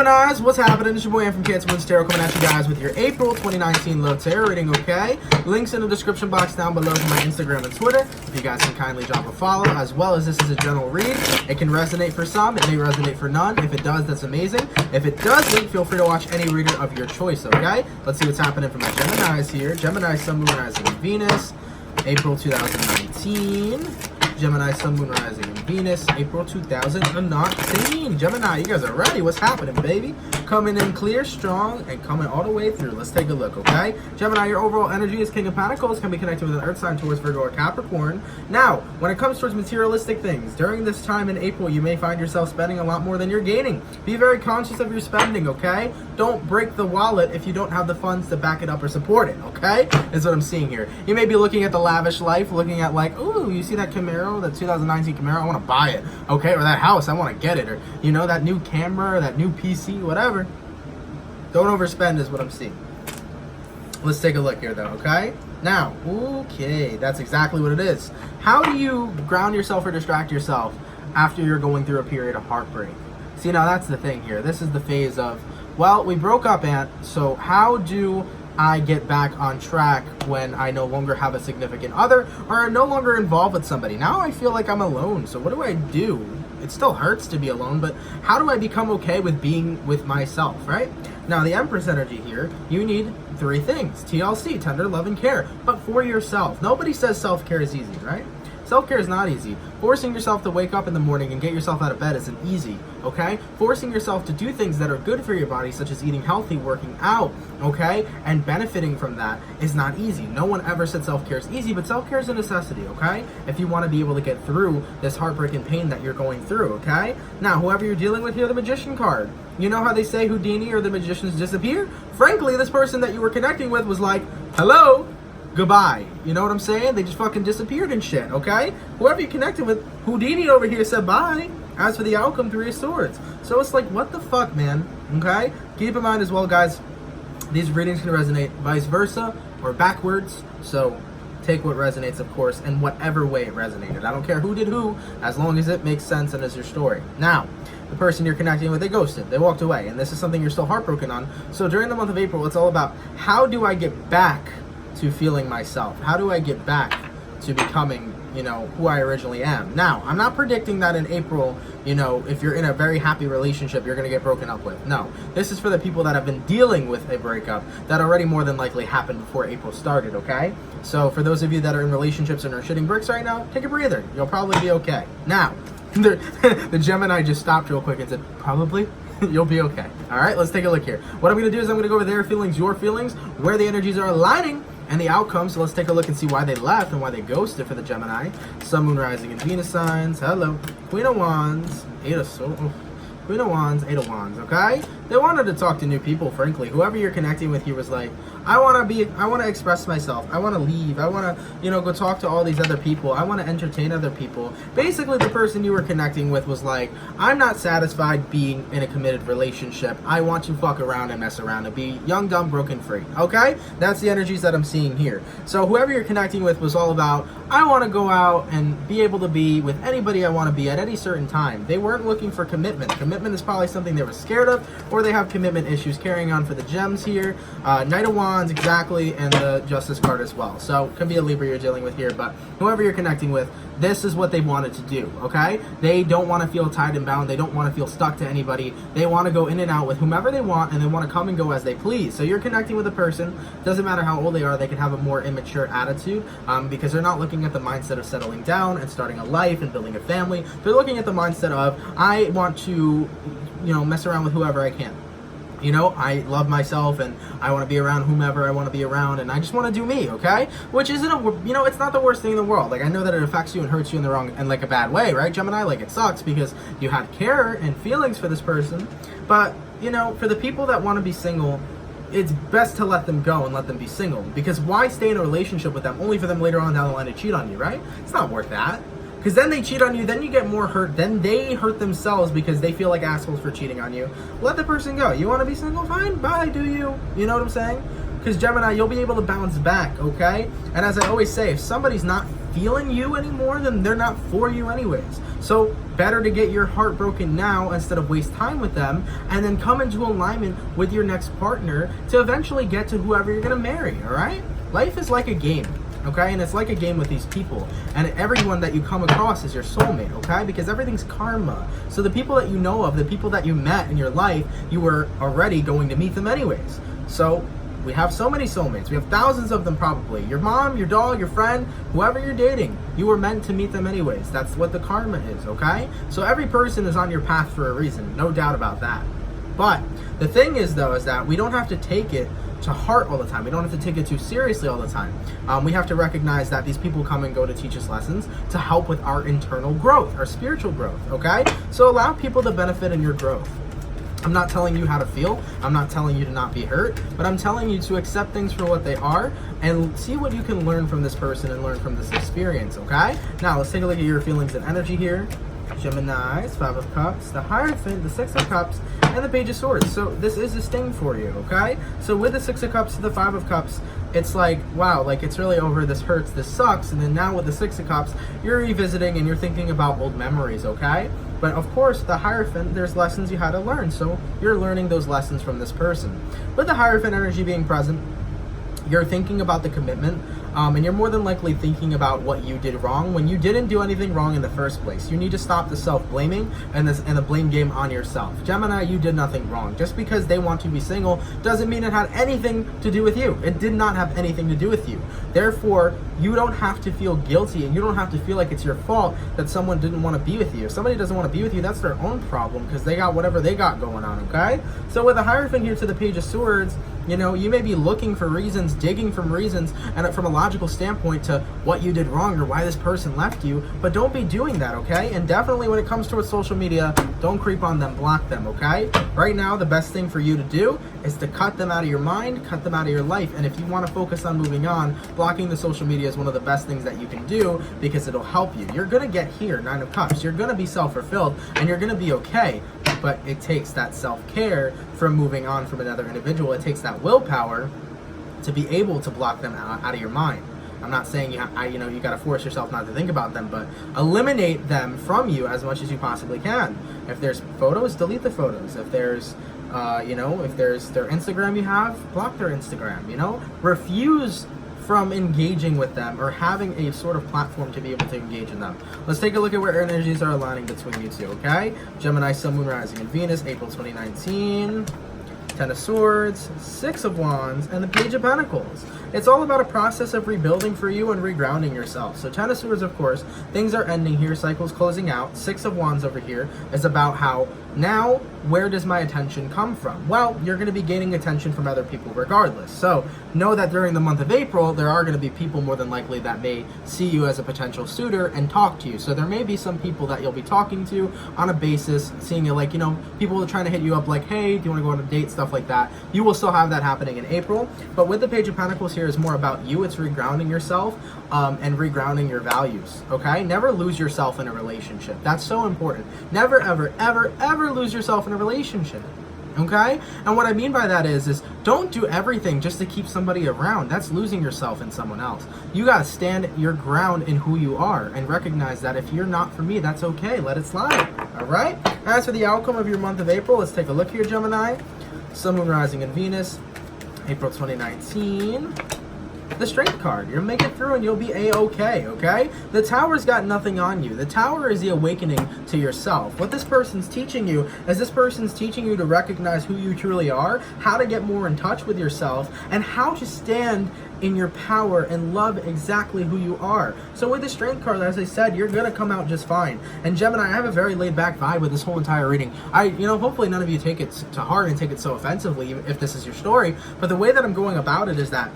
Geminis, what's happening? It's your boy Ann from CancerMoonsTarot coming at you guys with your April 2019 love tarot reading, okay? Links in the description box down below for my Instagram and Twitter. If you guys can kindly drop a follow, as well as this is a general read. It can resonate for some, it may resonate for none. If it does, that's amazing. If it doesn't, feel free to watch any reader of your choice, okay? Let's see what's happening for my Geminis here. Gemini, Sun, Moon, Rising, and Venus, April 2019. Gemini, Sun, Moon, Rising, and Venus, April 2019. Gemini, you guys are ready. What's happening, baby? Coming in clear, strong, and coming all the way through. Let's take a look, okay? Gemini, your overall energy is King of Pentacles, can be connected with an Earth sign, Taurus, Virgo, or Capricorn. Now, when it comes towards materialistic things, during this time in April, you may find yourself spending a lot more than you're gaining. Be very conscious of your spending, okay? Don't break the wallet if you don't have the funds to back it up or support it, okay? Is what I'm seeing here. You may be looking at the lavish life, looking at like, ooh, you see that Camaro, that 2019 Camaro, I want to buy it, okay? Or that house, I want to get it, or, you know, that new camera, or that new PC, whatever. Don't overspend is what I'm seeing. Let's take a look here, though, okay? Now, okay, that's exactly what it is. How do you ground yourself or distract yourself after you're going through a period of heartbreak? See, now that's the thing here. This is the phase of, well, we broke up, Aunt, so how do I get back on track when I no longer have a significant other or am no longer involved with somebody? Now I feel like I'm alone, so what do I do? It still hurts to be alone, but how do I become okay with being with myself, right? Now, the Empress energy here, you need 3 things. TLC, tender love and care, but for yourself. Nobody says self-care is easy, right? Self-care is not easy. Forcing yourself to wake up in the morning and get yourself out of bed isn't easy, okay? Forcing yourself to do things that are good for your body, such as eating healthy, working out, okay, and benefiting from that is not easy. No one ever said self-care is easy, but self-care is a necessity, okay? If you want to be able to get through this heartbreak and pain that you're going through, okay? Now, whoever you're dealing with here, the Magician card. You know how they say Houdini or the magicians disappear? Frankly, this person that you were connecting with was like, hello, goodbye. You know what I'm saying? They just fucking disappeared and shit, okay? Whoever you connected with, Houdini over here said bye. As for the outcome, 3 of Swords. So it's like, what the fuck, man? Okay? Keep in mind as well, guys, these readings can resonate vice versa or backwards. So take what resonates, of course, in whatever way it resonated. I don't care who did who, as long as it makes sense and is your story. Now, the person you're connecting with, they ghosted, they walked away, and this is something you're still heartbroken on. So during the month of April, it's all about, how do I get back to feeling myself? How do I get back to becoming, you know, who I originally am? Now, I'm not predicting that in April, you know, if you're in a very happy relationship, you're going to get broken up with. No, this is for the people that have been dealing with a breakup that already more than likely happened before April started, okay? So for those of you that are in relationships and are shitting bricks right now, take a breather. You'll probably be okay. Now, the Gemini just stopped real quick and said, probably? You'll be okay. All right, let's take a look here. What I'm going to do is I'm going to go over their feelings, your feelings, where the energies are aligning, and the outcome. So let's take a look and see why they left and why they ghosted for the Gemini. Sun, Moon, Rising, and Venus signs. Hello. Queen of Wands, Queen of Wands, 8 of Wands, okay? They wanted to talk to new people, frankly. Whoever you're connecting with here was like, I want to express myself. I want to leave. I want to, you know, go talk to all these other people. I want to entertain other people. Basically, the person you were connecting with was like, I'm not satisfied being in a committed relationship. I want to fuck around and mess around and be young, dumb, broken, free, okay? That's the energies that I'm seeing here. So whoever you're connecting with was all about, I want to go out and be able to be with anybody I want to be at any certain time. They weren't looking for commitment. Commitment is probably something they were scared of, or they have commitment issues. Carrying on for the gems here. Knight of Wands, exactly, and the Justice card as well. So it could be a Libra you're dealing with here, but whoever you're connecting with, this is what they wanted to do, okay? They don't want to feel tied and bound. They don't want to feel stuck to anybody. They want to go in and out with whomever they want, and they want to come and go as they please. So you're connecting with a person, doesn't matter how old they are, they can have a more immature attitude, because they're not looking at the mindset of settling down and starting a life and building a family. They're looking at the mindset of, I want to, you know, mess around with whoever I can. You know, I love myself and I want to be around whomever I want to be around, and I just want to do me, okay? Which isn't you know, it's not the worst thing in the world. Like, I know that it affects you and hurts you in the wrong and like a bad way, right, Gemini? Like, it sucks because you had care and feelings for this person, but, you know, for the people that want to be single, it's best to let them go and let them be single, because why stay in a relationship with them only for them later on down the line to cheat on you, right? It's not worth that. Because then they cheat on you, then you get more hurt, then they hurt themselves because they feel like assholes for cheating on you. Let the person go. You want to be single? Fine, bye, do you? You know what I'm saying? Because Gemini, you'll be able to bounce back, okay? And as I always say, if somebody's not feeling you anymore, then they're not for you anyways. So better to get your heart broken now instead of waste time with them, and then come into alignment with your next partner to eventually get to whoever you're gonna marry, all right? Life is like a game, okay? And it's like a game with these people. And everyone that you come across is your soulmate, okay? Because everything's karma. So the people that you know of, the people that you met in your life, you were already going to meet them anyways. So we have so many soulmates. We have thousands of them probably. Your mom, your dog, your friend, whoever you're dating, you were meant to meet them anyways. That's what the karma is, okay? So every person is on your path for a reason, no doubt about that. But the thing is, though, is that we don't have to take it to heart all the time. We don't have to take it too seriously all the time. We have to recognize that these people come and go to teach us lessons to help with our internal growth, our spiritual growth, okay? So allow people to benefit in your growth. I'm not telling you how to feel. I'm not telling you to not be hurt, but I'm telling you to accept things for what they are and see what you can learn from this person and learn from this experience, okay? Now, let's take a look at your feelings and energy here. Gemini, 5 of Cups, the Hierophant, the 6 of Cups, and the Page of Swords. So this is a sting for you, okay? So with the 6 of Cups to the 5 of Cups, it's like, wow, like it's really over, this hurts, this sucks. And then now with the 6 of Cups, you're revisiting and you're thinking about old memories, okay? But of course, the Hierophant, there's lessons you had to learn. So you're learning those lessons from this person. With the Hierophant energy being present, you're thinking about the commitment, and you're more than likely thinking about what you did wrong when you didn't do anything wrong in the first place. You need to stop the self-blaming and the blame game on yourself. Gemini, you did nothing wrong. Just because they want to be single doesn't mean it had anything to do with you. It did not have anything to do with you. Therefore, you don't have to feel guilty, and you don't have to feel like it's your fault that someone didn't want to be with you. If somebody doesn't want to be with you, that's their own problem, because they got whatever they got going on, okay? So with the Hierophant here to the Page of Swords, you know, you may be looking for reasons, digging from reasons, and from a logical standpoint to what you did wrong or why this person left you, but don't be doing that, okay? And definitely when it comes towards social media, don't creep on them, block them, okay? Right now, the best thing for you to do is to cut them out of your mind, cut them out of your life, and if you want to focus on moving on, blocking the social media is one of the best things that you can do because it'll help you. You're gonna get here, 9 of Cups, you're gonna be self-fulfilled, and you're gonna be okay, but it takes that self-care from moving on from another individual. It takes that willpower to be able to block them out of your mind. I'm not saying you got to force yourself not to think about them, but eliminate them from you as much as you possibly can. If there's photos, delete the photos. If there's if there's their Instagram you have, block their Instagram, refuse from engaging with them or having a sort of platform to be able to engage in them. Let's take a look at where energies are aligning between you two, okay? Gemini, Sun, Moon, Rising, and Venus, April 2019. 10 of Swords, 6 of Wands, and the Page of Pentacles. It's all about a process of rebuilding for you and regrounding yourself. So 10 of Swords, of course, things are ending here, cycles closing out. 6 of Wands over here is about how now, where does my attention come from? Well, you're going to be gaining attention from other people regardless. So know that during the month of April, there are going to be people more than likely that may see you as a potential suitor and talk to you. So there may be some people that you'll be talking to on a basis, seeing it like, people are trying to hit you up like, hey, do you want to go on a date, stuff like that. You will still have that happening in April. But with the Page of Pentacles here is more about you. It's regrounding yourself and regrounding your values, okay? Never lose yourself in a relationship. That's so important. Never, ever, ever, ever lose yourself in a relationship, okay? And what I mean by that is don't do everything just to keep somebody around. That's losing yourself in someone else. You gotta stand your ground in who you are and recognize that if you're not for me, that's okay. Let it slide, all right? As for the outcome of your month of April, let's take a look here, Gemini. Sun, Moon, Rising, and Venus, April 2019. The Strength card. You'll make it through and you'll be a-okay, okay? The Tower's got nothing on you. The Tower is the awakening to yourself. What this person's teaching you is to recognize who you truly are, how to get more in touch with yourself, and how to stand in your power and love exactly who you are. So with the Strength card, as I said, you're gonna come out just fine. And Gemini, I have a very laid back vibe with this whole entire reading. Hopefully none of you take it to heart and take it so offensively if this is your story, but the way that I'm going about it is that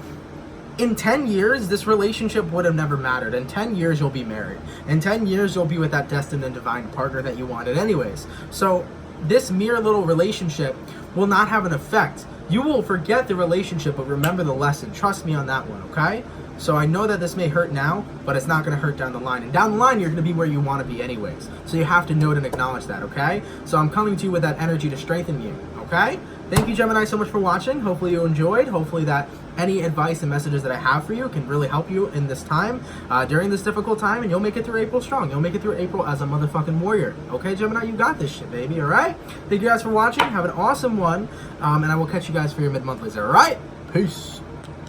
in 10 years, this relationship would have never mattered. In 10 years, you'll be married. In 10 years, you'll be with that destined and divine partner that you wanted anyways. So this mere little relationship will not have an effect. You will forget the relationship, but remember the lesson. Trust me on that one, okay? So I know that this may hurt now, but it's not going to hurt down the line. And down the line, you're going to be where you want to be anyways. So you have to note and acknowledge that, okay? So I'm coming to you with that energy to strengthen you, okay? Thank you, Gemini, so much for watching. Hopefully you enjoyed. Hopefully that any advice and messages that I have for you can really help you in this time, during this difficult time, and you'll make it through April strong. You'll make it through April as a motherfucking warrior. Okay, Gemini, you got this shit, baby, all right? Thank you guys for watching. Have an awesome one, and I will catch you guys for your mid-monthlies, all right? Peace.